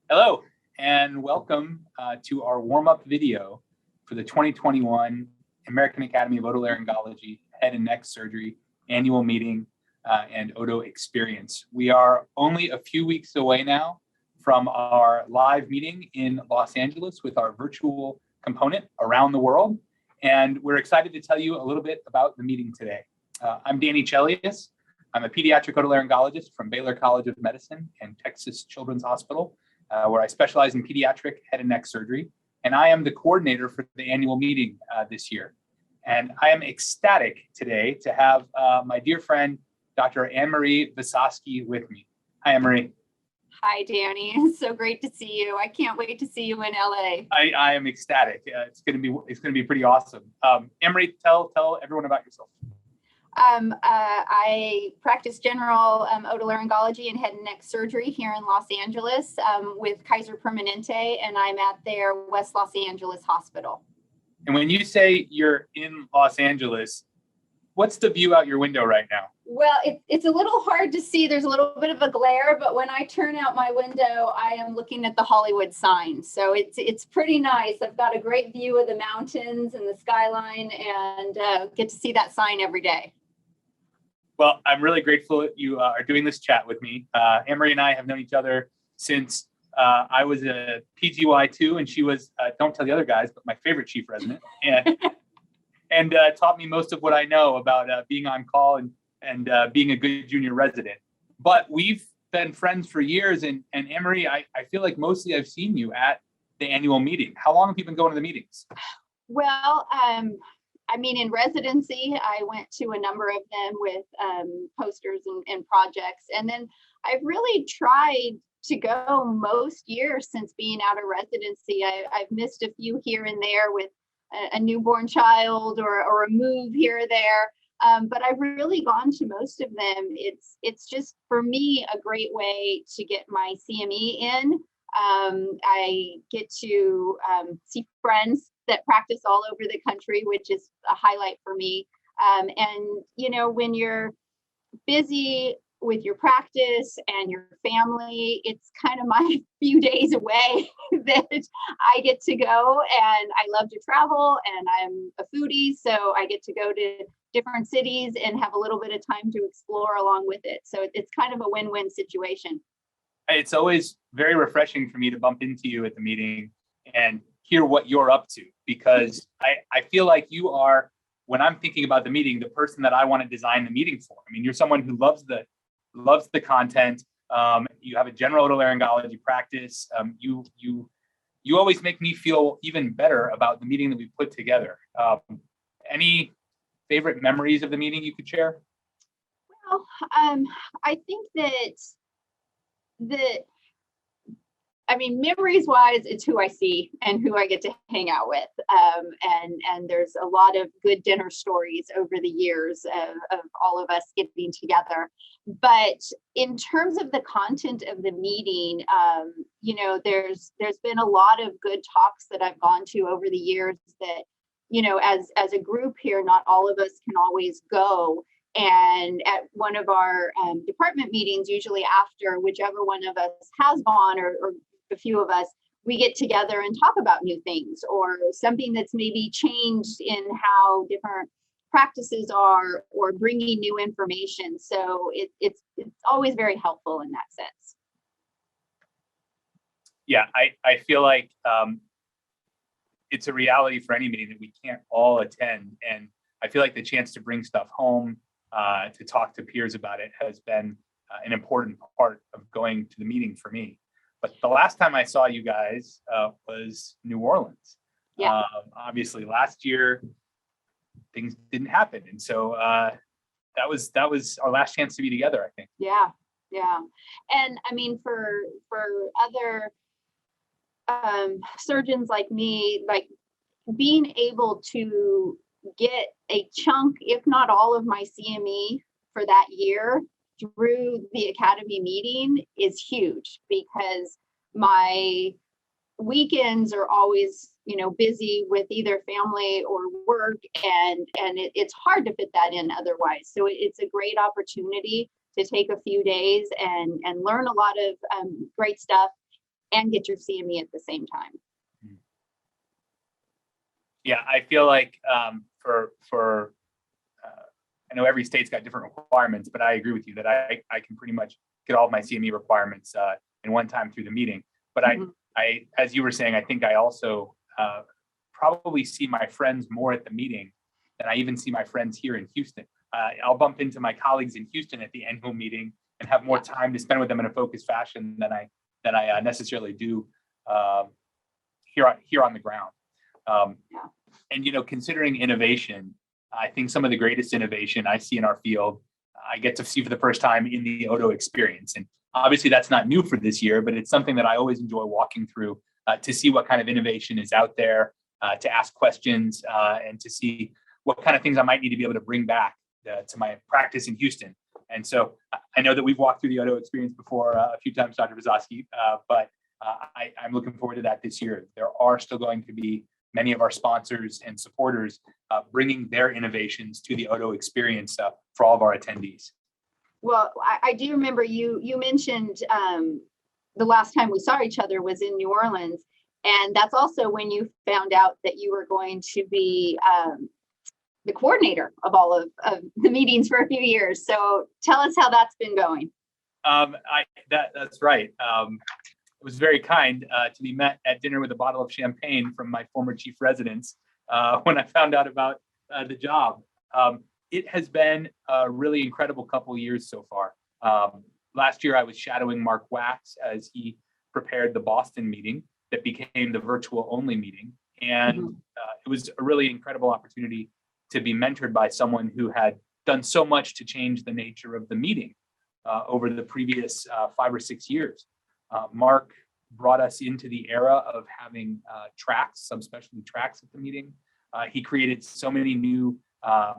Hello, and welcome to our warm-up video for the 2021 American Academy of Otolaryngology Head and Neck Surgery annual meeting and OTO experience. We are only a few weeks away now from our live meeting in Los Angeles with our virtual component around the world, and we're excited to tell you a little bit about the meeting today. I'm Danny Chelius. I'm a pediatric otolaryngologist from Baylor College of Medicine and Texas Children's Hospital, where I specialize in pediatric head and neck surgery. And I am the coordinator for the annual meeting this year. And I am ecstatic today to have my dear friend, Dr. Anne-Marie Visosky with me. Hi, Anne-Marie. Hi, Danny. It's so great to see you. I can't wait to see you in LA. I am ecstatic. It's going to be pretty awesome. Anne-Marie, tell everyone about yourself. I practice general otolaryngology and head and neck surgery here in Los Angeles with Kaiser Permanente, and I'm at their West Los Angeles hospital. And when you say you're in Los Angeles, what's the view out your window right now? Well, it's a little hard to see. There's a little bit of a glare, but when I turn out my window, I am looking at the Hollywood sign. So it's pretty nice. I've got a great view of the mountains and the skyline, and get to see that sign every day. Well, I'm really grateful that you are doing this chat with me. Anne-Marie and I have known each other since I was a PGY2, and she was, don't tell the other guys, but my favorite chief resident, and taught me most of what I know about being on call and being a good junior resident. But we've been friends for years, and Anne-Marie, I feel like mostly I've seen you at the annual meeting. How long have you been going to the meetings? Well, in residency, I went to a number of them with posters and projects. And then I've really tried to go most years since being out of residency. I've missed a few here and there with a newborn child or a move here or there. But I've really gone to most of them. It's just, for me, a great way to get my CME in. I get to see friends that practice all over the country, which is a highlight for me. And, when you're busy with your practice and your family, it's kind of my few days away that I get to go. And I love to travel, and I'm a foodie, so I get to go to different cities and have a little bit of time to explore along with it. So it's kind of a win-win situation. It's always very refreshing for me to bump into you at the meeting and hear what you're up to, because I feel like you are, when I'm thinking about the meeting, the person that I want to design the meeting for. I mean, you're someone who loves the content. You have a general otolaryngology practice. You always make me feel even better about the meeting that we put together. Any favorite memories of the meeting you could share? Well, I think memories wise, it's who I see and who I get to hang out with. And there's a lot of good dinner stories over the years of all of us getting together. But in terms of the content of the meeting, there's been a lot of good talks that I've gone to over the years that, as a group here, not all of us can always go. And at one of our department meetings, usually after whichever one of us has gone, or a few of us, we get together and talk about new things or something that's maybe changed in how different practices are, or bringing new information. So it's always very helpful in that sense. Yeah, I feel like it's a reality for any meeting that we can't all attend. And I feel like the chance to bring stuff home, to talk to peers about it, has been an important part of going to the meeting for me. But the last time I saw you guys was New Orleans. Yeah. Obviously, last year things didn't happen, and so that was our last chance to be together, I think. Yeah. And I mean, for other surgeons like me, like being able to get a chunk, if not all of my CME for that year through the academy meeting is huge, because my weekends are always, busy with either family or work, and it's hard to fit that in otherwise. So it's a great opportunity to take a few days and learn a lot of great stuff, and get your CME at the same time. Yeah, I feel like I know every state's got different requirements, but I agree with you that I can pretty much get all of my CME requirements in one time through the meeting. But I, as you were saying, I think I also probably see my friends more at the meeting than I even see my friends here in Houston. I'll bump into my colleagues in Houston at the annual meeting and have more time to spend with them in a focused fashion than I necessarily do here on the ground. And considering innovation, I think some of the greatest innovation I see in our field, I get to see for the first time in the OTO experience. And obviously that's not new for this year, but it's something that I always enjoy walking through to see what kind of innovation is out there, to ask questions, and to see what kind of things I might need to be able to bring back to my practice in Houston. And so I know that we've walked through the OTO experience before a few times, Dr. Visosky, but I'm looking forward to that this year. There are still going to be many of our sponsors and supporters bringing their innovations to the OTO experience for all of our attendees. Well, I do remember you mentioned the last time we saw each other was in New Orleans, and that's also when you found out that you were going to be the coordinator of all of the meetings for a few years. So tell us how that's been going. That's right. It was very kind to be met at dinner with a bottle of champagne from my former chief residents when I found out about the job. It has been a really incredible couple of years so far. Last year, I was shadowing Mark Wax as he prepared the Boston meeting that became the virtual only meeting. And it was a really incredible opportunity to be mentored by someone who had done so much to change the nature of the meeting over the previous 5 or 6 years. Mark brought us into the era of having tracks, subspecialty tracks at the meeting. He created so many new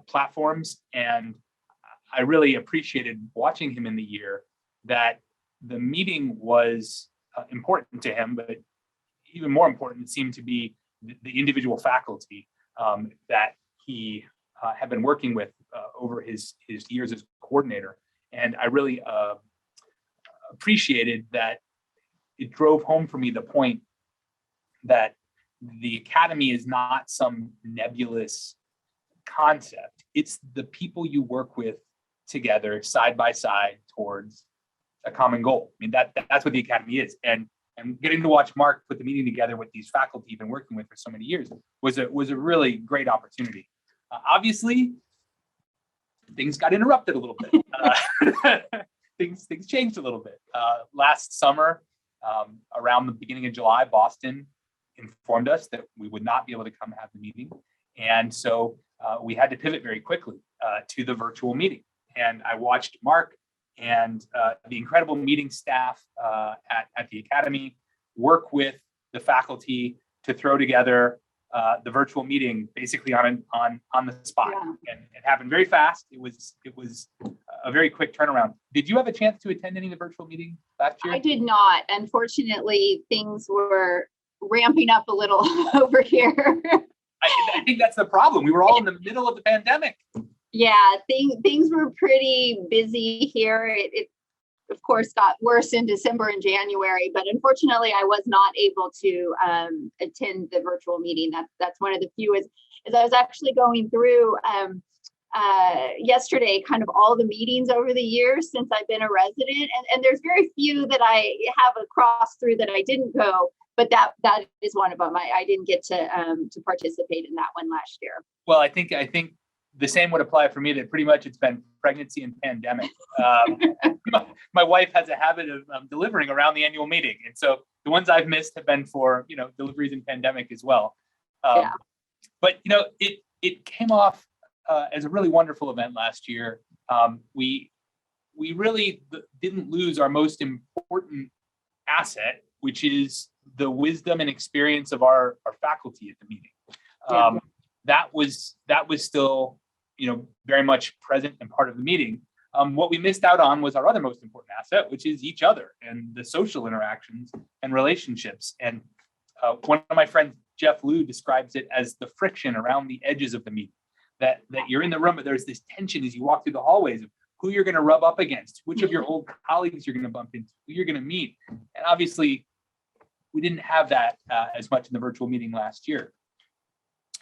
platforms, and I really appreciated watching him in the year that the meeting was important to him, but even more important, it seemed to be the individual faculty that he had been working with over his years as coordinator. And I really appreciated that. It drove home for me the point that the academy is not some nebulous concept. It's the people you work with together side by side towards a common goal. I mean, that's what the academy is. And getting to watch Mark put the meeting together with these faculty he's been working with for so many years was a really great opportunity. Obviously, things got interrupted a little bit. Things changed a little bit. Last summer, around the beginning of July, Boston informed us that we would not be able to come have the meeting. And so we had to pivot very quickly to the virtual meeting. And I watched Mark and the incredible meeting staff at the academy work with the faculty to throw together the virtual meeting basically on the spot. Yeah. And it happened very fast. It was a very quick turnaround. Did you have a chance to attend any of the virtual meetings last year? I did not. Unfortunately, things were ramping up a little over here. I think that's the problem. We were all in the middle of the pandemic. Yeah, things were pretty busy here. It of course got worse in December and January, but unfortunately I was not able to attend the virtual meeting. That's one of the few. As I was actually going through yesterday kind of all the meetings over the years since I've been a resident, and there's very few that I have a cross through that I didn't go, but that is one of them. I didn't get to participate in that one last year. Well, I think the same would apply for me, that pretty much it's been pregnancy and pandemic. My wife has a habit of delivering around the annual meeting. And so the ones I've missed have been for, deliveries in pandemic as well. But, it came off as a really wonderful event last year. We really didn't lose our most important asset, which is the wisdom and experience of our faculty at the meeting. That was still, very much present and part of the meeting. What we missed out on was our other most important asset, which is each other and the social interactions and relationships. And one of my friends, Jeff Liu, describes it as the friction around the edges of the meeting, that you're in the room, but there's this tension as you walk through the hallways of who you're going to rub up against, which of your old colleagues you're going to bump into, who you're going to meet. And obviously, didn't have that as much in the virtual meeting last year.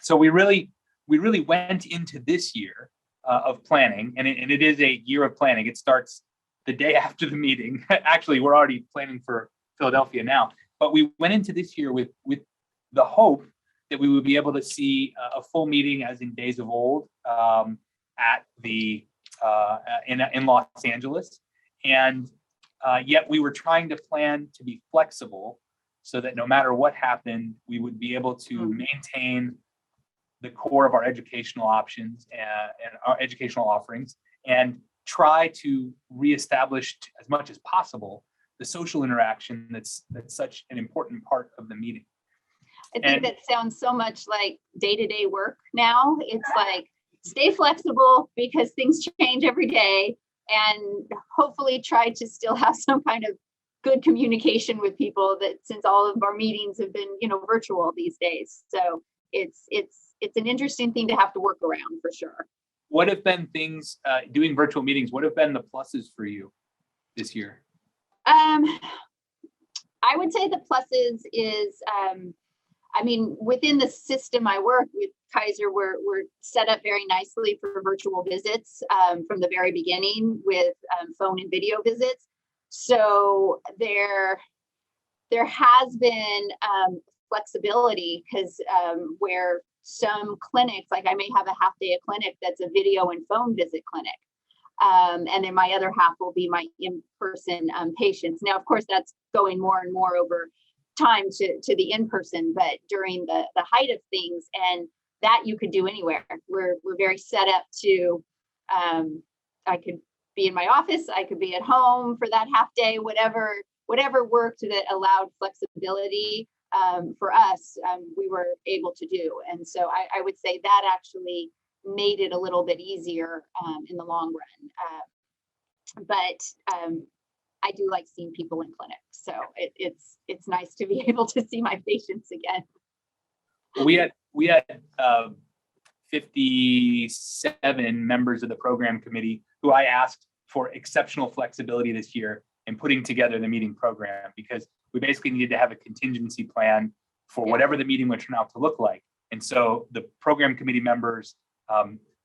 So we really went into this year of planning, and it is a year of planning. It starts the day after the meeting. Actually, we're already planning for Philadelphia now, but we went into this year with the hope that we would be able to see a full meeting as in days of old at the in Los Angeles, and yet we were trying to plan to be flexible so that no matter what happened, we would be able to maintain the core of our educational options and our educational offerings, and try to reestablish as much as possible the social interaction that's such an important part of the meeting. I think that sounds so much like day-to-day work now. It's like, stay flexible because things change every day, and hopefully try to still have some kind of good communication with people, that since all of our meetings have been, virtual these days. So it's an interesting thing to have to work around for sure. What have been things, doing virtual meetings, what have been the pluses for you this year? I would say the pluses is, within the system I work with, Kaiser, we're set up very nicely for virtual visits from the very beginning with phone and video visits. So there has been flexibility, because where some clinics, like I may have a half day of clinic that's a video and phone visit clinic. And then my other half will be my in-person patients. Now, of course, that's going more and more over time to the in-person, but during the height of things, and that you could do anywhere. We're very set up to, I could be in my office, I could be at home for that half day, whatever worked that allowed flexibility for us, we were able to do. And so I would say that actually made it a little bit easier in the long run. But I do like seeing people in clinic, so it's nice to be able to see my patients again. We had 57 members of the program committee who I asked for exceptional flexibility this year in putting together the meeting program, because we basically needed to have a contingency plan for whatever the meeting would turn out to look like. And so the program committee members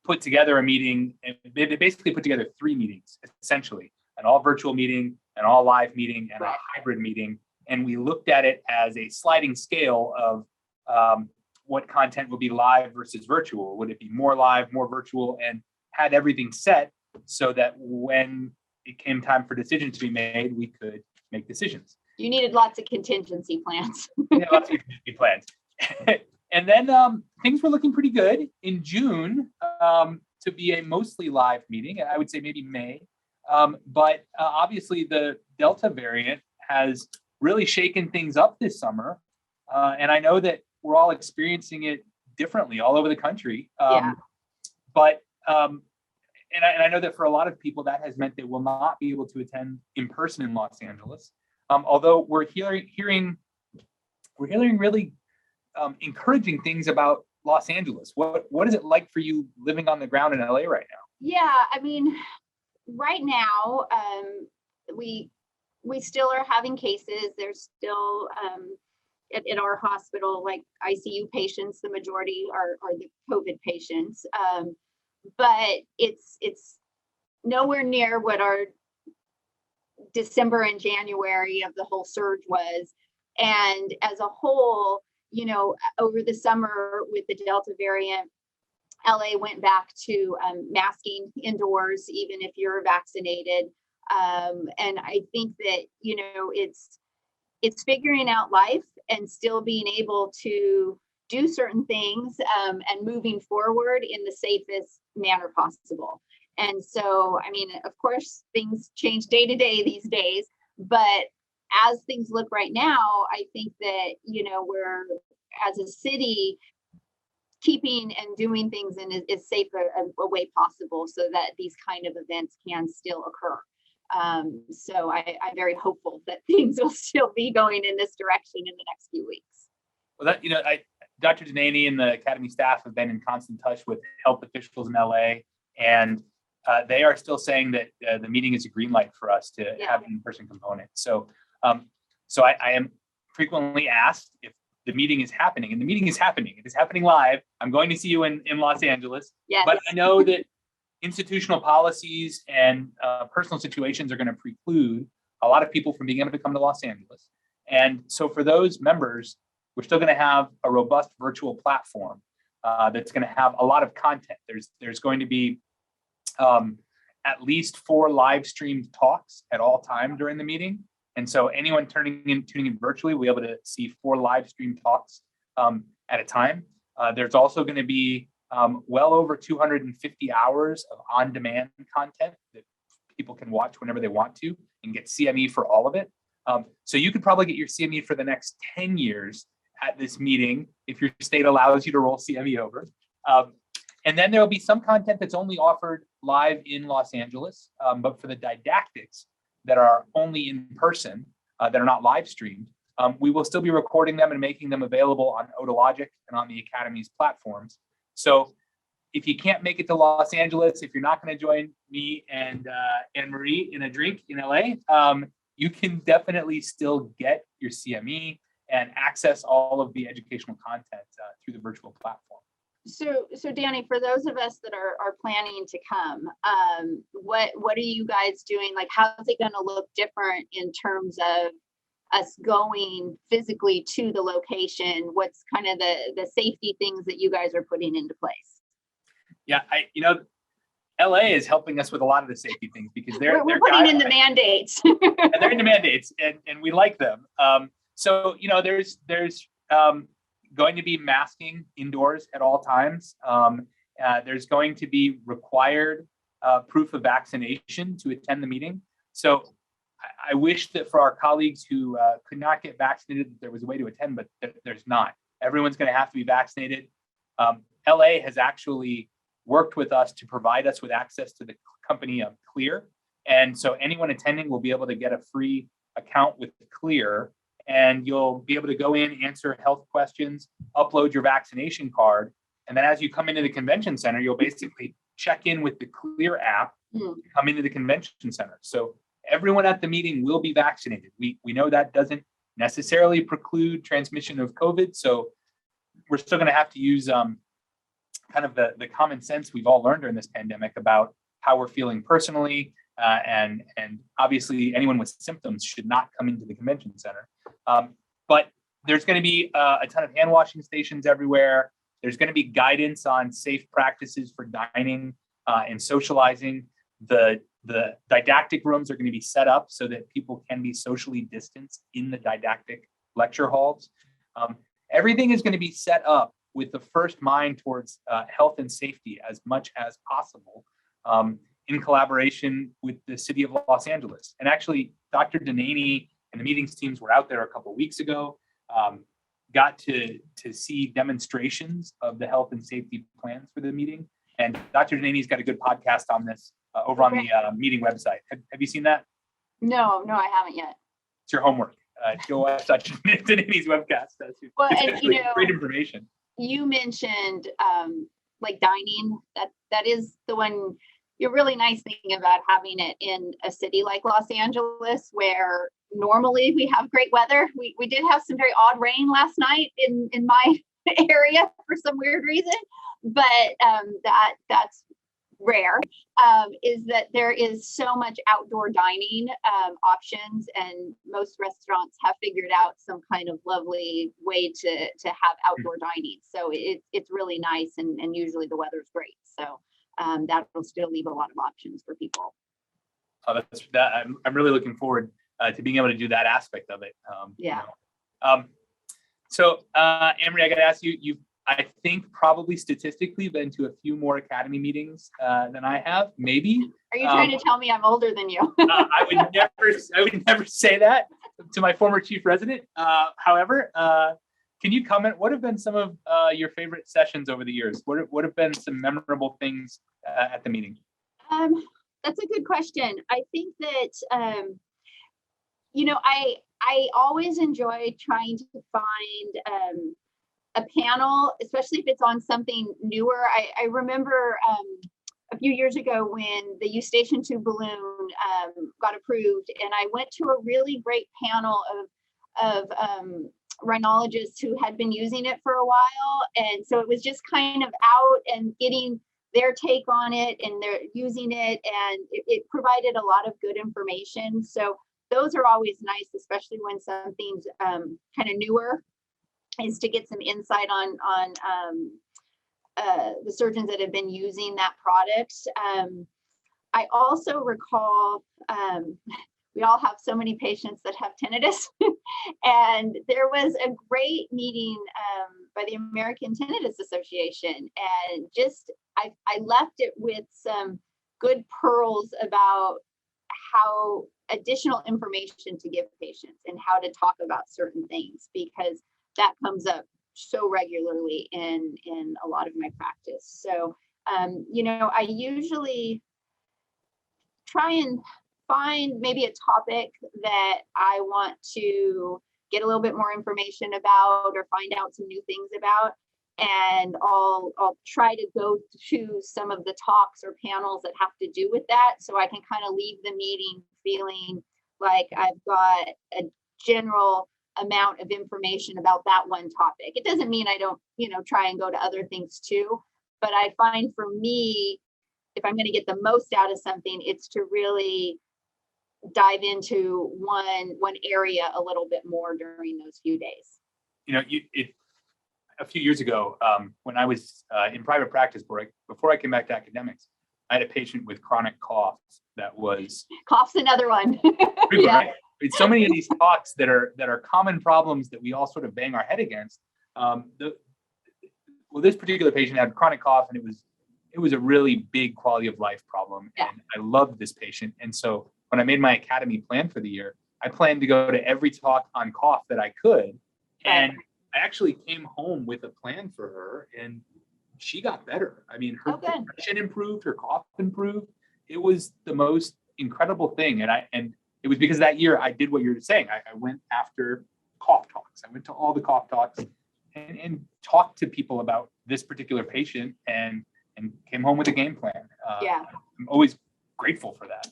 put together a meeting, and they basically put together 3 meetings, essentially, an all virtual meeting, an all live meeting, and a hybrid meeting. And we looked at it as a sliding scale of what content would be live versus virtual. Would it be more live, more virtual, and had everything set so that when it came time for decisions to be made, we could make decisions. You needed lots of contingency plans. Yeah, lots of contingency plans. And then things were looking pretty good in June to be a mostly live meeting. I would say maybe May. But obviously the Delta variant has really shaken things up this summer. And I know that we're all experiencing it differently all over the country. But and I know that for a lot of people that has meant they will not be able to attend in person in Los Angeles. Although we're hearing really encouraging things about Los Angeles. What is it like for you living on the ground in LA right now? Yeah, I mean, right now we still are having cases. There's still at our hospital, like ICU patients, the majority are the COVID patients. But it's nowhere near what our December and January of the whole surge was. And as a whole, over the summer with the Delta variant, LA went back to masking indoors, even if you're vaccinated. And I think that, it's figuring out life and still being able to do certain things and moving forward in the safest manner possible. And so, I mean, of course, things change day to day these days, but as things look right now, I think that, we're, as a city, keeping and doing things in as safe a way possible so that these kind of events can still occur. So I'm very hopeful that things will still be going in this direction in the next few weeks. Well, Dr. Denaney and the Academy staff have been in constant touch with health officials in LA, and they are still saying that the meeting is a green light for us to have an in-person component. So I am frequently asked if the meeting is happening, and the meeting is happening. It is happening live. I'm going to see you in Los Angeles. Yes. But I know that institutional policies and personal situations are going to preclude a lot of people from being able to come to Los Angeles. And so for those members, we're still going to have a robust virtual platform that's going to have a lot of content. There's going to be at least 4 live streamed talks at all time during the meeting. And so anyone tuning in virtually will be able to see 4 live stream talks at a time. There's also going to be well over 250 hours of on-demand content that people can watch whenever they want to and get CME for all of it. So you could probably get your CME for the next 10 years at this meeting if your state allows you to roll CME over. And then there'll be some content that's only offered live in Los Angeles, but for the didactics that are only in person, that are not live streamed, we will still be recording them and making them available on OTO and on the Academy's platforms. So if you can't make it to Los Angeles, if you're not going to join me and Anne-Marie in a drink in LA, you can definitely still get your CME and access all of the educational content through the virtual platform. So Danny, for those of us that are planning to come, what are you guys doing? Like, how's it going to look different in terms of us going physically to the location? What's kind of the safety things that you guys are putting into place? Yeah, LA is helping us with a lot of the safety things because they're putting in the mandates. And they're in the mandates, and we like them. So there's going to be masking indoors at all times. There's going to be required proof of vaccination to attend the meeting. So I wish that for our colleagues who could not get vaccinated, that there was a way to attend, but there's not. Everyone's going to have to be vaccinated. LA has actually worked with us to provide us with access to the company Clear. And so anyone attending will be able to get a free account with Clear, and you'll be able to go in, answer health questions, upload your vaccination card. And then as you come into the convention center, you'll basically check in with the Clear app, come into the convention center. So everyone at the meeting will be vaccinated. We know that doesn't necessarily preclude transmission of COVID. So we're still going to have to use kind of the common sense we've all learned during this pandemic about how we're feeling personally. And obviously anyone with symptoms should not come into the convention center. But there's going to be a ton of hand washing stations everywhere. There's going to be guidance on safe practices for dining and socializing. The didactic rooms are going to be set up so that people can be socially distanced in the didactic lecture halls. Everything is going to be set up with the first mind towards health and safety as much as possible, in collaboration with the city of Los Angeles. And actually, Dr. Denaney and the meetings teams were out there a couple of weeks ago, got to see demonstrations of the health and safety plans for the meeting. And Dr. Denaney's got a good podcast on this over on the meeting website. Have you seen that? No, I haven't yet. It's your homework. Go watch Dr. Denaney's webcast. Well, it's great information. You mentioned like dining. That is the one. You're really nice thing about having it in a city like Los Angeles, where normally we have great weather. We did have some very odd rain last night in my area for some weird reason, but that's rare. Is that there is so much outdoor dining options, and most restaurants have figured out some kind of lovely way to have outdoor dining. So it's really nice, and usually the weather's great. So that will still leave a lot of options for people. I'm really looking forward to being able to do that aspect of it. So Anne-Marie, I got to ask you, I think probably statistically been to a few more Academy meetings than I have, maybe. Are you trying to tell me I'm older than you? I would never say that to my former chief resident. However, can you comment, what have been some of your favorite sessions over the years? What have been some memorable things at the meeting? That's a good question. I think that, I always enjoy trying to find a panel, especially if it's on something newer. I remember a few years ago when the Station 2 balloon got approved, and I went to a really great panel of rhinologists who had been using it for a while. And so it was just kind of out and getting their take on it, and they're using it, and it provided a lot of good information. So those are always nice, especially when something's kind of newer, is to get some insight on the surgeons that have been using that product. I also recall we all have so many patients that have tinnitus, and there was a great meeting by the American Tinnitus Association, and just I left it with some good pearls about how additional information to give patients and how to talk about certain things, because that comes up so regularly in a lot of my practice. So, I usually try and find maybe a topic that I want to get a little bit more information about or find out some new things about. And I'll try to go to some of the talks or panels that have to do with that, so I can kind of leave the meeting feeling like I've got a general amount of information about that one topic. It doesn't mean I don't, try and go to other things too, but I find for me, if I'm going to get the most out of something, it's to really dive into one area a little bit more during those few days. A few years ago, when I was in private practice, before I came back to academics, I had a patient with chronic cough that was cough's another one. Yeah. Right? So many of these talks that are common problems that we all sort of bang our head against. This particular patient had chronic cough, and it was a really big quality of life problem. Yeah. And I loved this patient. And so when I made my academy plan for the year, I planned to go to every talk on cough that I could. And I actually came home with a plan for her, and she got better. I mean, her depression improved, her cough improved. It was the most incredible thing. And it was because that year I did what you're saying. I went after cough talks. I went to all the cough talks and talked to people about this particular patient and came home with a game plan. I'm always grateful for that.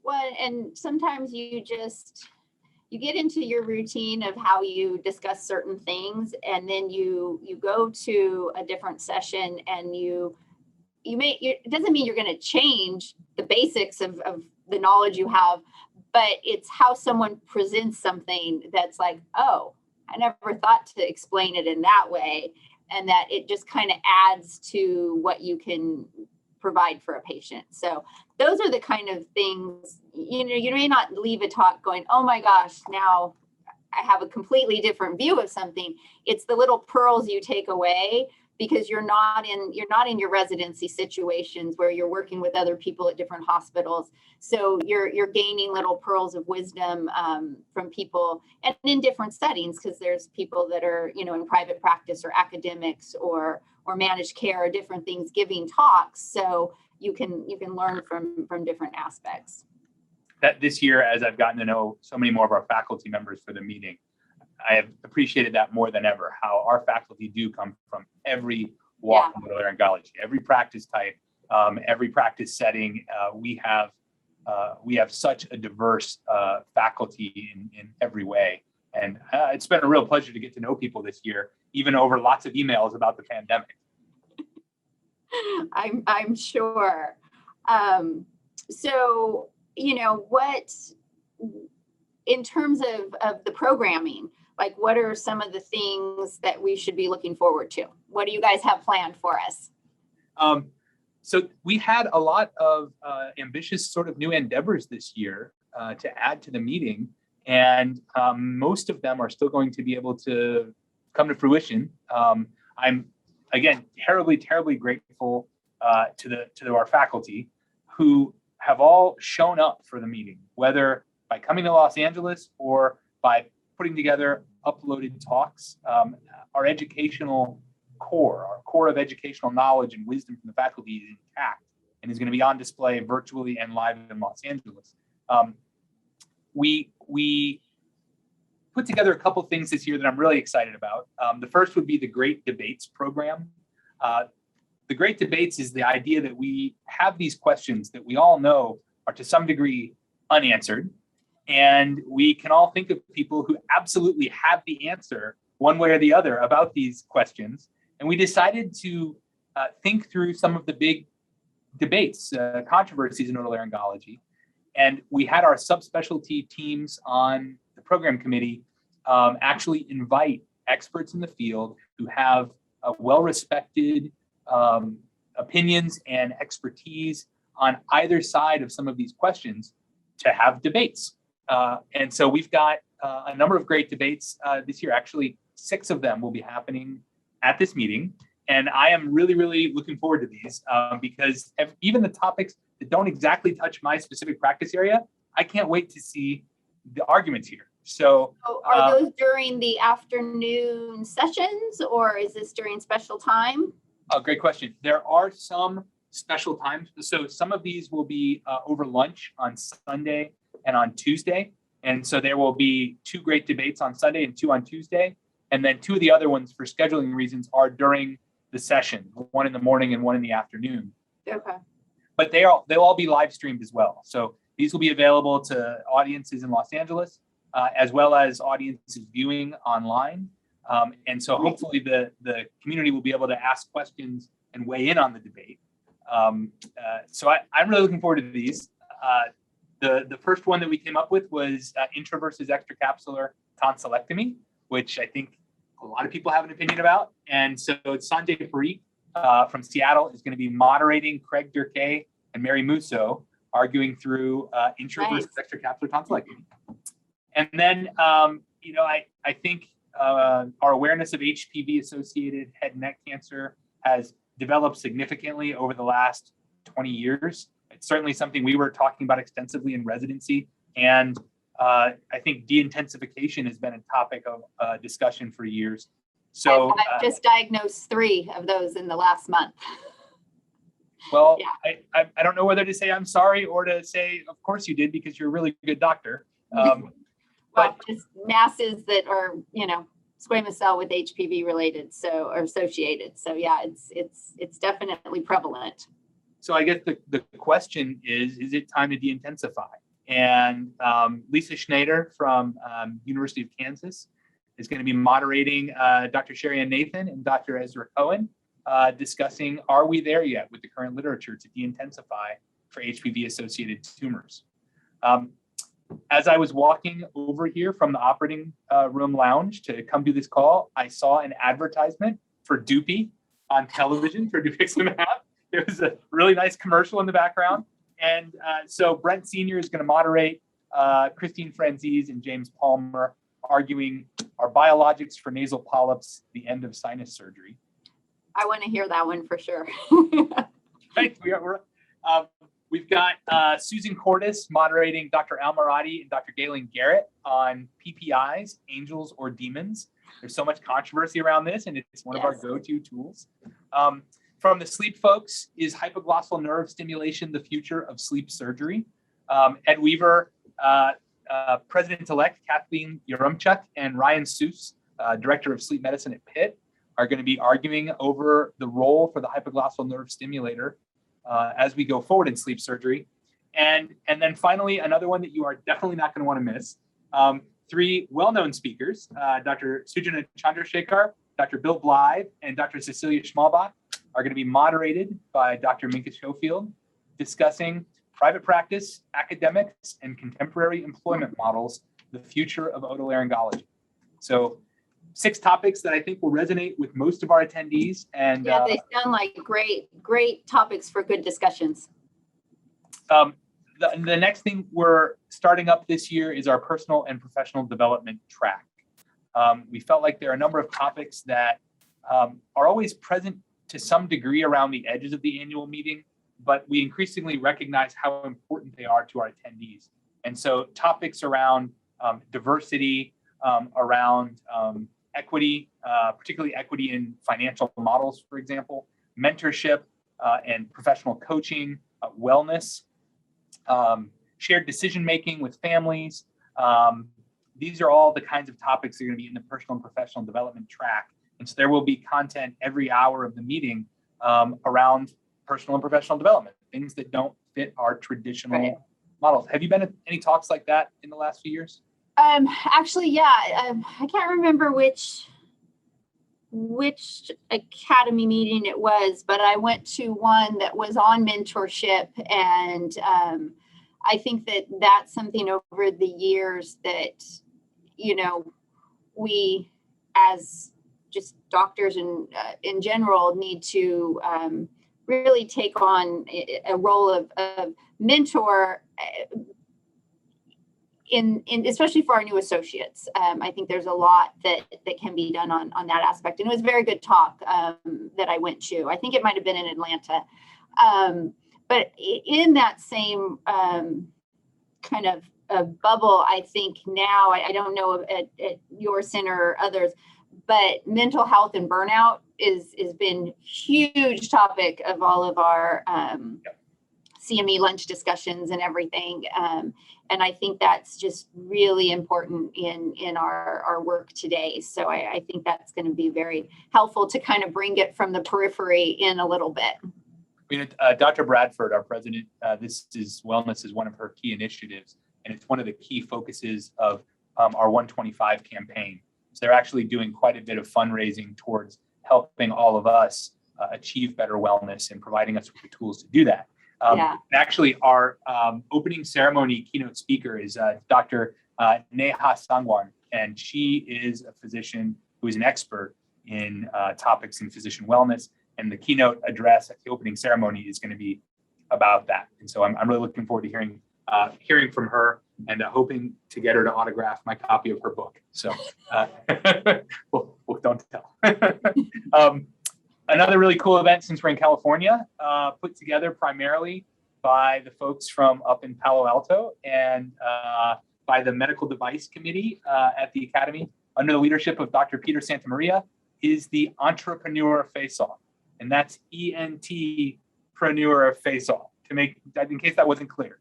Well, and sometimes you get into your routine of how you discuss certain things, and then you go to a different session, and it doesn't mean you're going to change the basics of the knowledge you have, but it's how someone presents something that's like, oh, I never thought to explain it in that way, and that it just kind of adds to what you can provide for a patient. So those are the kind of things, you may not leave a talk going, oh my gosh, now I have a completely different view of something. It's the little pearls you take away, because you're not in your residency situations where you're working with other people at different hospitals. So you're gaining little pearls of wisdom from people, and in different settings, because there's people that are, in private practice or academics or managed care or different things giving talks. So you can learn from different aspects. That this year, as I've gotten to know so many more of our faculty members for the meeting, I have appreciated that more than ever, how our faculty do come from every walk of otolaryngology, every practice type, every practice setting. We have such a diverse faculty in every way. And it's been a real pleasure to get to know people this year, even over lots of emails about the pandemic. I'm sure. So, what, in terms of the programming, like, what are some of the things that we should be looking forward to? What do you guys have planned for us? So we had a lot of ambitious sort of new endeavors this year to add to the meeting. And most of them are still going to be able to come to fruition. I'm, again, terribly, terribly grateful to our faculty, who have all shown up for the meeting, whether by coming to Los Angeles or by putting together uploaded talks. Our educational core, our core of educational knowledge and wisdom from the faculty is intact and is going to be on display virtually and live in Los Angeles. We put together a couple things this year that I'm really excited about. The first would be the Great Debates program. The Great Debates is the idea that we have these questions that we all know are to some degree unanswered, And we can all think of people who absolutely have the answer one way or the other about these questions. And we decided to think through some of the big debates, controversies in otolaryngology. And we had our subspecialty teams on the program committee actually invite experts in the field who have well-respected opinions and expertise on either side of some of these questions to have debates. And so we've got a number of great debates this year. Actually, 6 of them will be happening at this meeting. And I am really, really looking forward to these because even the topics that don't exactly touch my specific practice area, I can't wait to see the arguments here. So are those during the afternoon sessions, or is this during special time? Oh, great question. There are some special times. So some of these will be over lunch on Sunday and on Tuesday. And so there will be 2 great debates on Sunday and 2 on Tuesday. And then 2 of the other ones for scheduling reasons are during the session, 1 in the morning and 1 in the afternoon. Okay. But they'll all be live streamed as well. So these will be available to audiences in Los Angeles, as well as audiences viewing online. And so hopefully the community will be able to ask questions and weigh in on the debate. So I'm really looking forward to these. The first one that we came up with was intra versus extracapsular tonsillectomy, which I think a lot of people have an opinion about. And so Sanjay Parikh from Seattle is going to be moderating. Craig Durkee and Mary Musso arguing through intra versus extracapsular tonsillectomy. And then, I think our awareness of HPV-associated head and neck cancer has developed significantly over the last 20 years. It's certainly something we were talking about extensively in residency. And I think de-intensification has been a topic of discussion for years. So I've just diagnosed 3 of those in the last month. Well, yeah. I don't know whether to say I'm sorry or to say, of course you did, because you're a really good doctor. But just masses that are, squamous cell with HPV related, or associated. So yeah, it's definitely prevalent. So I guess the question is it time to de-intensify? And Lisa Schneider from University of Kansas is going to be moderating Dr. Sherry Ann Nathan and Dr. Ezra Cohen, discussing, are we there yet with the current literature to de-intensify for HPV-associated tumors? As I was walking over here from the operating room lounge to come do this call, I saw an advertisement for Dupy on television for Dupiximab. It was a really nice commercial in the background. And so Brent Sr. is going to moderate, Christine Franzese and James Palmer arguing, are biologics for nasal polyps the end of sinus surgery? I want to hear that one for sure. Right. We've got Susan Cordes moderating Dr. Al Maradi and Dr. Galen Garrett on PPIs, angels or demons. There's so much controversy around this, and it's one of our go-to tools. From the sleep folks, is hypoglossal nerve stimulation the future of sleep surgery? Ed Weaver, President-elect Kathleen Yaremchuk, and Ryan Seuss, Director of Sleep Medicine at Pitt, are going to be arguing over the role for the hypoglossal nerve stimulator as we go forward in sleep surgery. And then finally, another one that you are definitely not going to want to miss. 3 well-known speakers, Dr. Sujana Chandrasekhar, Dr. Bill Blythe, and Dr. Cecilia Schmalbach are going to be moderated by Dr. Minka Schofield, discussing private practice, academics, and contemporary employment models, the future of otolaryngology. So 6 topics that I think will resonate with most of our attendees. And yeah, they sound like great topics for good discussions. The next thing we're starting up this year is our personal and professional development track. We felt like there are a number of topics that are always present to some degree around the edges of the annual meeting, but we increasingly recognize how important they are to our attendees. And so topics around diversity, around equity, particularly equity in financial models, for example, mentorship and professional coaching, wellness, shared decision-making with families. These are all the kinds of topics that are going to be in the personal and professional development track. And so there will be content every hour of the meeting around personal and professional development, things that don't fit our traditional models. Have you been at any talks like that in the last few years? Actually, yeah. I can't remember which academy meeting it was, but I went to one that was on mentorship, and I think that that's something over the years that, we as just doctors and in general need to really take on a role of mentor in especially for our new associates. I think there's a lot that can be done on that aspect. And it was a very good talk that I went to. I think it might have been in Atlanta. But in that same kind of bubble, I think now, I don't know at your center or others, but mental health and burnout is been huge topic of all of our CME lunch discussions and everything. And I think that's just really important in our work today. So I think that's going to be very helpful to kind of bring it from the periphery in a little bit. Dr. Bradford, our president, wellness is one of her key initiatives, and it's one of the key focuses of our 125 campaign. So they're actually doing quite a bit of fundraising towards helping all of us achieve better wellness and providing us with the tools to do that. Actually, our opening ceremony keynote speaker is Dr. Neha Sangwan, and she is a physician who is an expert in topics in physician wellness. And the keynote address at the opening ceremony is going to be about that. And so I'm really looking forward to hearing from her and hoping to get her to autograph my copy of her book. So well, don't tell. Another really cool event, since we're in California, put together primarily by the folks from up in Palo Alto and by the Medical Device Committee at the Academy under the leadership of Dr. Peter Santamaria, is the Entrepreneur Face-Off. And that's ENT-preneur Face-Off, in case that wasn't clear.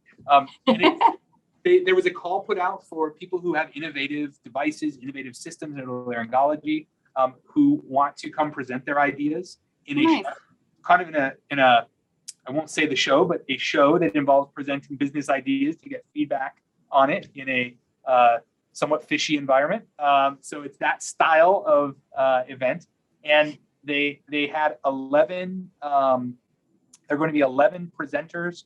There was a call put out for people who have innovative devices, innovative systems in otolaryngology, who want to come present their ideas in a I won't say the show, but a show that involves presenting business ideas to get feedback on it in a somewhat fishy environment. So it's that style of event. And they had 11, there are going to be 11 presenters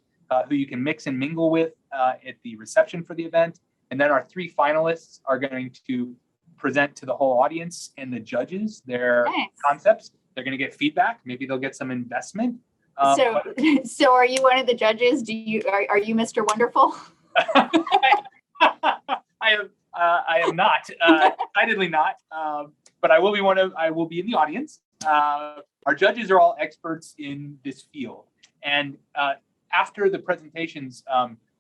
who you can mix and mingle with at the reception for the event. And then our 3 finalists are going to present to the whole audience and the judges their concepts. They're going to get feedback. Maybe they'll get some investment. So are you one of the judges? Are you Mr. Wonderful? I am not, decidedly not. But I will be in the audience. Our judges are all experts in this field. And after the presentations,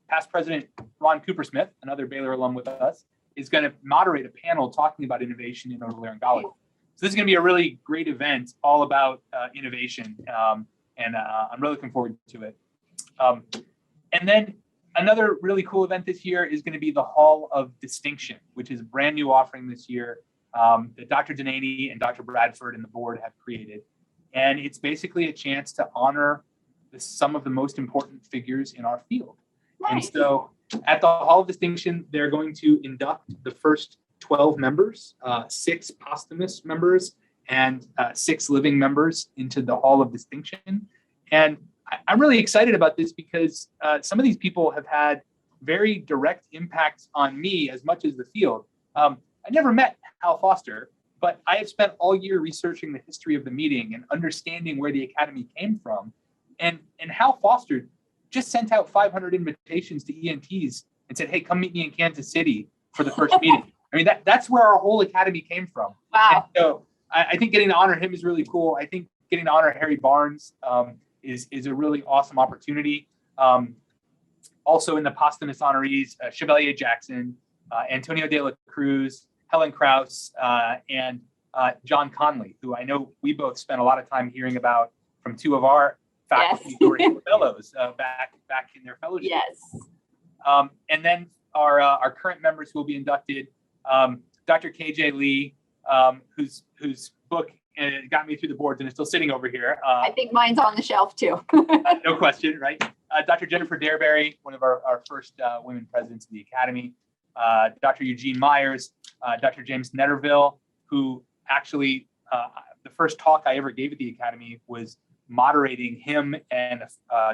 past President Ron Coopersmith, another Baylor alum with us, is going to moderate a panel talking about innovation in otolaryngology. So this is going to be a really great event all about innovation. And I'm really looking forward to it. And then another really cool event this year is going to be the Hall of Distinction, which is a brand new offering this year that Dr. Denany and Dr. Bradford and the board have created. And it's basically a chance to honor some of the most important figures in our field. Nice. And so at the Hall of Distinction, they're going to induct the first 12 members, 6 posthumous members, and 6 living members into the Hall of Distinction. And I'm really excited about this because some of these people have had very direct impacts on me as much as the field. I never met Hal Foster, but I have spent all year researching the history of the meeting and understanding where the Academy came from. And Hal Foster just sent out 500 invitations to ENTs and said, hey, come meet me in Kansas City for the first meeting. I mean, that's where our whole Academy came from. Wow. And so I think getting to honor him is really cool. I think getting to honor Harry Barnes is a really awesome opportunity. Also in the posthumous honorees, Chevalier Jackson, Antonio de la Cruz, Helen Krauss, and John Conley, who I know we both spent a lot of time hearing about from 2 of our faculty who were fellows back in their fellowship. Yes. And then our current members who will be inducted, Dr. KJ Lee, whose book got me through the boards and is still sitting over here. I think mine's on the shelf too. No question, right? Dr. Jennifer Dareberry, one of our first women presidents of the Academy, Dr. Eugene Myers, Dr. James Netterville, who actually, the first talk I ever gave at the Academy was moderating him and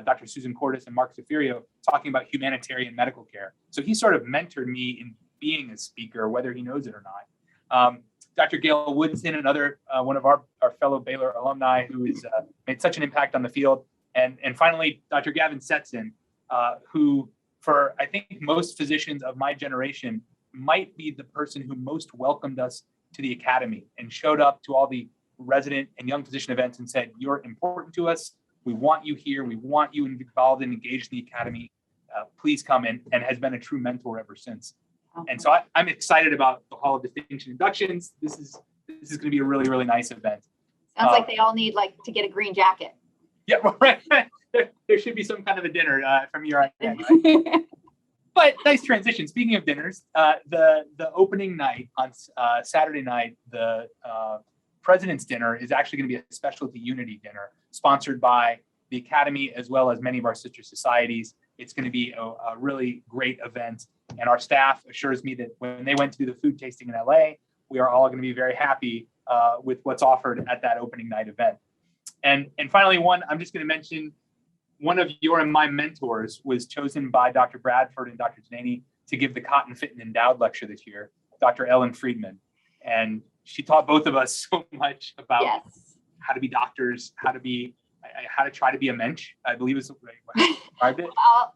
Dr. Susan Cordes and Mark Zafirio talking about humanitarian medical care. So he sort of mentored me in being a speaker, whether he knows it or not. Dr. Gail Woodson, another one of our fellow Baylor alumni who has made such an impact on the field. And finally, Dr. Gavin Setzen, who for I think most physicians of my generation might be the person who most welcomed us to the Academy and showed up to all the resident and young physician events and said, "You're important to us. We want you here. We want you involved and engaged in the Academy. Please come in," and has been a true mentor ever since. And so I'm excited about the Hall of Distinction inductions. This is going to be a really, really nice event. Sounds like they all need to get a green jacket. Yeah, right. There should be some kind of a dinner from your end, right? But nice transition. Speaking of dinners, the opening night on Saturday night, the President's Dinner is actually going to be a specialty unity dinner sponsored by the Academy as well as many of our sister societies. It's going to be a really great event. And our staff assures me that when they went to do the food tasting in LA, we are all going to be very happy with what's offered at that opening night event. And finally, I'm just going to mention one of your and my mentors was chosen by Dr. Bradford and Dr. Janani to give the Cotton Fit and Endowed lecture this year, Dr. Ellen Friedman. And she taught both of us so much about how to be doctors, how to try to be a mensch, I believe is the right way to describe it.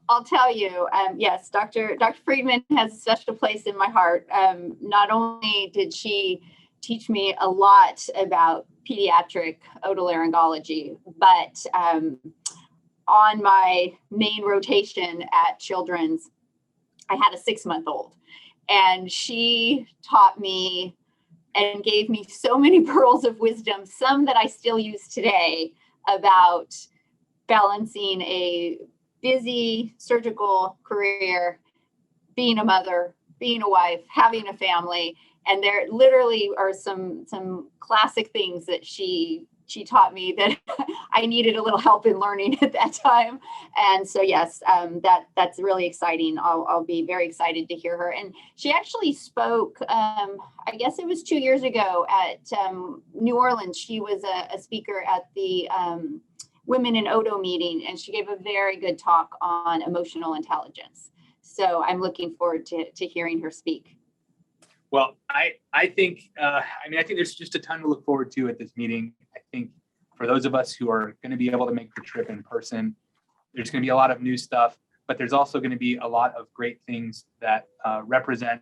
I'll tell you, yes, Dr. Friedman has a special place in my heart. Not only did she teach me a lot about pediatric otolaryngology, but on my main rotation at Children's, I had a 6-month-old, and she taught me and gave me so many pearls of wisdom, some that I still use today, about balancing a busy surgical career, being a mother, being a wife, having a family. And there literally are some classic things that she taught me that I needed a little help in learning at that time. And so, yes, that's really exciting. I'll be very excited to hear her. And she actually spoke, I guess it was 2 years ago at New Orleans. She was a speaker at the Women in OTO meeting, and she gave a very good talk on emotional intelligence. So I'm looking forward to hearing her speak. Well, I think there's just a ton to look forward to at this meeting. I think for those of us who are going to be able to make the trip in person, there's going to be a lot of new stuff, but there's also going to be a lot of great things that represent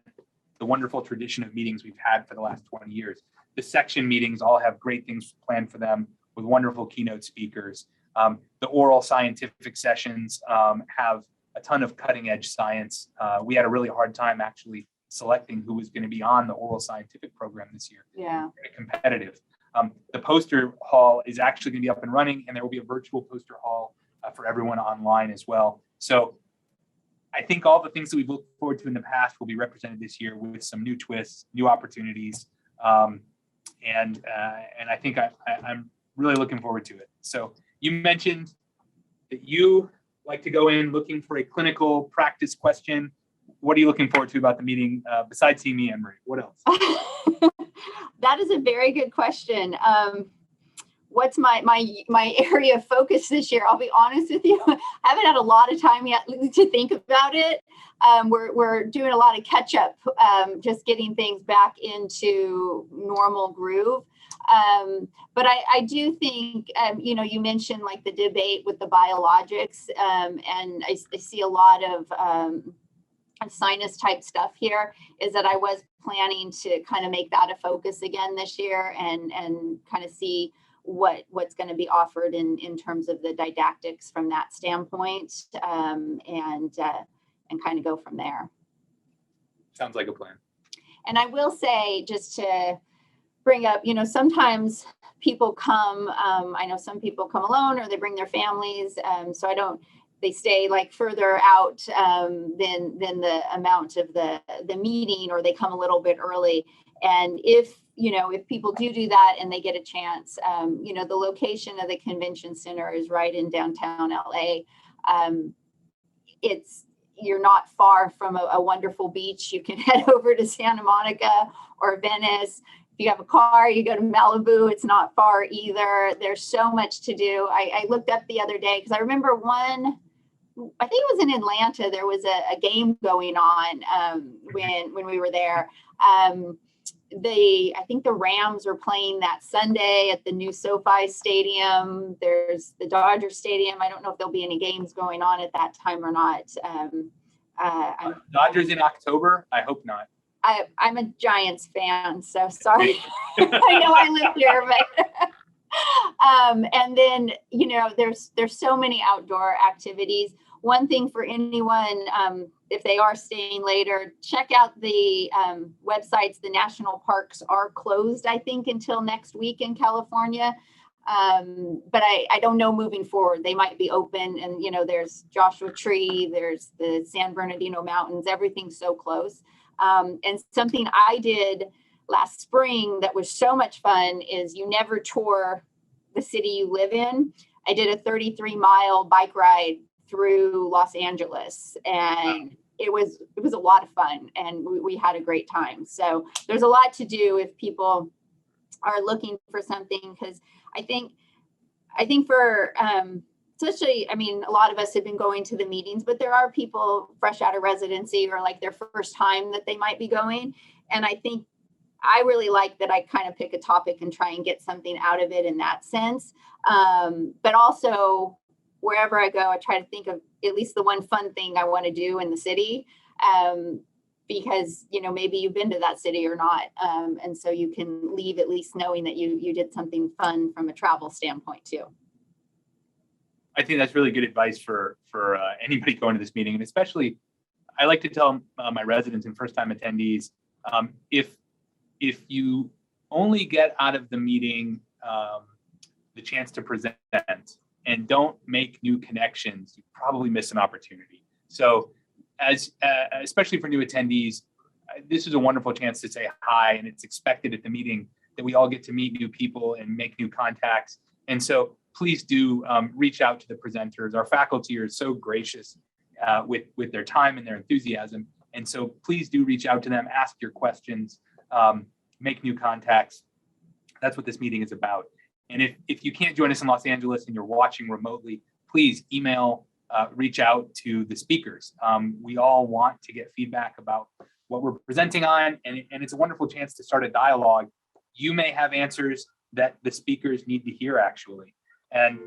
the wonderful tradition of meetings we've had for the last 20 years. The section meetings all have great things planned for them with wonderful keynote speakers. The oral scientific sessions have a ton of cutting edge science. We had a really hard time actually selecting who was going to be on the oral scientific program this year. Yeah. Very competitive. The poster hall is actually going to be up and running, and there will be a virtual poster hall for everyone online as well. So I think all the things that we've looked forward to in the past will be represented this year with some new twists, new opportunities. And I think I'm really looking forward to it. So you mentioned that you like to go in looking for a clinical practice question. What are you looking forward to about the meeting besides seeing me, Emery? What else? That is a very good question. What's my area of focus this year? I'll be honest with you. I haven't had a lot of time yet to think about it. We're doing a lot of catch up, just getting things back into normal groove. But I do think, you mentioned like the debate with the biologics, and I see a lot of sinus type stuff here, is that I was planning to kind of make that a focus again this year and kind of see what's going to be offered in terms of the didactics from that standpoint, and kind of go from there. Sounds like a plan. And I will say, just to bring up, sometimes people come, I know some people come alone or they bring their families. So they stay like further out than the amount of the meeting, or they come a little bit early. And if people do that and they get a chance, the location of the convention center is right in downtown LA. You're not far from a wonderful beach. You can head over to Santa Monica or Venice. If you have a car, you go to Malibu. It's not far either. There's so much to do. I looked up the other day because I remember I think it was in Atlanta. There was a game going on when we were there. I think the Rams were playing that Sunday at the new SoFi Stadium. There's the Dodger Stadium. I don't know if there'll be any games going on at that time or not. Dodgers in October? I hope not. I'm a Giants fan, so sorry. I know I live here, but and then there's so many outdoor activities. One thing for anyone, if they are staying later, check out the websites. The national parks are closed, I think, until next week in California. But I don't know moving forward. They might be open, and there's Joshua Tree, there's the San Bernardino Mountains, everything's so close. And something I did last spring that was so much fun is you never tour the city you live in. I did a 33-mile bike ride through Los Angeles, and it was a lot of fun, and we had a great time. So there's a lot to do if people are looking for something, because I think for especially, a lot of us have been going to the meetings, but there are people fresh out of residency or like their first time that they might be going. And I think I really like that I kind of pick a topic and try and get something out of it in that sense. But also, wherever I go, I try to think of at least the one fun thing I want to do in the city, because, maybe you've been to that city or not. And so you can leave at least knowing that you did something fun from a travel standpoint too. I think that's really good advice for anybody going to this meeting. And especially, I like to tell my residents and first-time attendees, if you only get out of the meeting the chance to present and don't make new connections, you probably miss an opportunity. So especially for new attendees, this is a wonderful chance to say hi, and it's expected at the meeting that we all get to meet new people and make new contacts. And so please do reach out to the presenters. Our faculty are so gracious with their time and their enthusiasm. And so please do reach out to them, ask your questions, make new contacts. That's what this meeting is about. And if you can't join us in Los Angeles and you're watching remotely, please email, reach out to the speakers. We all want to get feedback about what we're presenting on, and it's a wonderful chance to start a dialogue. You may have answers that the speakers need to hear, actually. And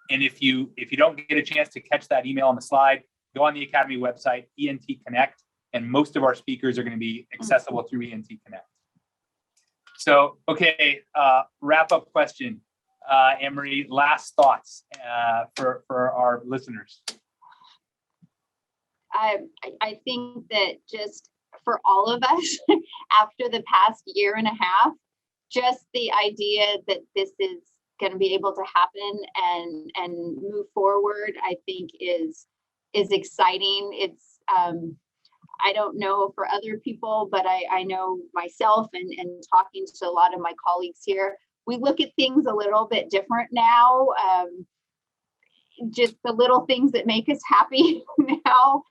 if you don't get a chance to catch that email on the slide, go on the Academy website, ENT Connect, and most of our speakers are going to be accessible through ENT Connect. So, okay, wrap up question. Anne-Marie, last thoughts for our listeners. I think that just for all of us, after the past year and a half, just the idea that this is going to be able to happen and move forward, I think is exciting. It's I don't know for other people, but I know myself and talking to a lot of my colleagues here, we look at things a little bit different now. Just the little things that make us happy now.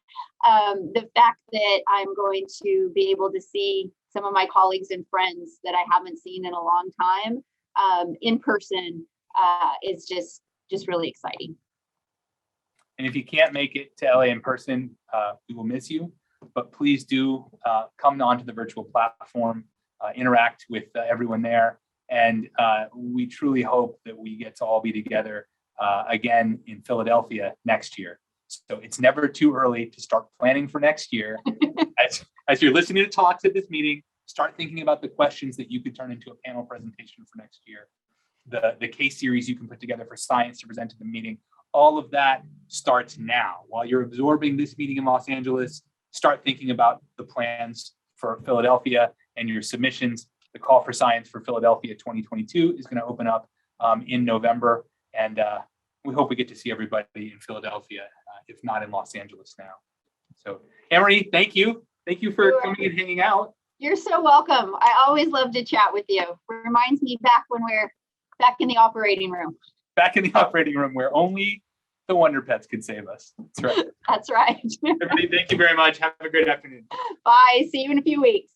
The fact that I'm going to be able to see some of my colleagues and friends that I haven't seen in a long time in person is just really exciting. And if you can't make it to LA in person, we will miss you. But please do come onto the virtual platform, interact with everyone there. And we truly hope that we get to all be together again in Philadelphia next year. So it's never too early to start planning for next year. As you're listening to talks at this meeting, start thinking about the questions that you could turn into a panel presentation for next year. The case series you can put together for science to present at the meeting. All of that starts now. While you're absorbing this meeting in Los Angeles, start thinking about the plans for Philadelphia and your submissions. The call for science for Philadelphia 2022 is going to open up in November. And we hope we get to see everybody in Philadelphia, if not in Los Angeles now. So, Anne-Marie, thank you. Thank you for coming and hanging out. You're so welcome. I always love to chat with you. It reminds me back when we're back in the operating room. Back in the operating room where only No wonder pets could save us. That's right. That's right. Everybody, thank you very much. Have a great afternoon. Bye. See you in a few weeks.